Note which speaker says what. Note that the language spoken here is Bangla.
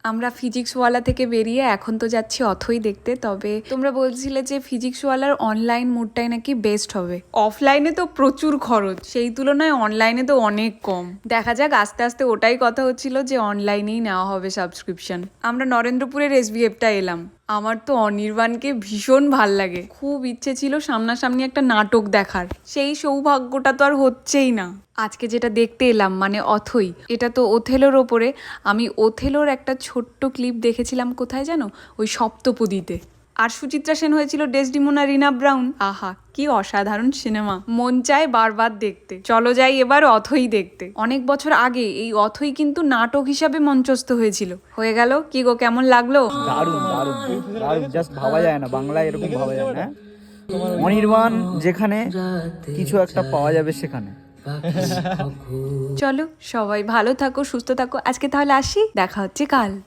Speaker 1: আমরা ফিজিক্সওয়ালা থেকে বেরিয়ে এখন তো যাচ্ছি অথই দেখতে। তবে তোমরা বলছিলে যে ফিজিক্সওয়ালার অনলাইন মুডটাই নাকি বেস্ট হবে। অফলাইনে তো প্রচুর খরচ, সেই তুলনায় অনলাইনে তো অনেক কম। দেখা যাক, আস্তে আস্তে ওটাই কথা হচ্ছিল যে অনলাইনেই নেওয়া হবে সাবস্ক্রিপশন। আমরা নরেন্দ্রপুরের SBFটা এলাম। আমার তো অনির্বাণকে ভীষণ ভাল লাগে, খুব ইচ্ছে ছিল সামনাসামনি একটা নাটক দেখার, সেই সৌভাগ্যটা তো আর হচ্ছেই না। আজকে যেটা দেখতে এলাম মানে অথই, এটা তো ওথেলোর ওপরে। আমি ওথেলোর একটা ছোট্ট ক্লিপ দেখেছিলাম, কোথায় জানো, ওই সপ্তপদীতে। আর সুচিত্রা সেন হয়েছিল ডেসডিমোনা, রিনা ব্রাউন। আহা, কি অসাধারণ সিনেমা, মন চায় বারবার দেখতে। চলো যাই এবার অথই দেখতে। অনেক বছর আগে এই অথই কিন্তু নাটক হিসাবে মঞ্চস্থ হয়েছিল। হয়ে গেল কি গো, কেমন লাগলো?
Speaker 2: দারুণ দারুণ দারুণ, জাস্ট ভাবা যায় না, বাংলায় এরকম ভাবা যায় না। অনির্বাণ যেখানে কিছু একটা পাওয়া যাবে সেখানে।
Speaker 1: চলো সবাই ভালো থাকো, সুস্থ থাকো, আজকে তাহলে আসি, দেখা হচ্ছে কাল।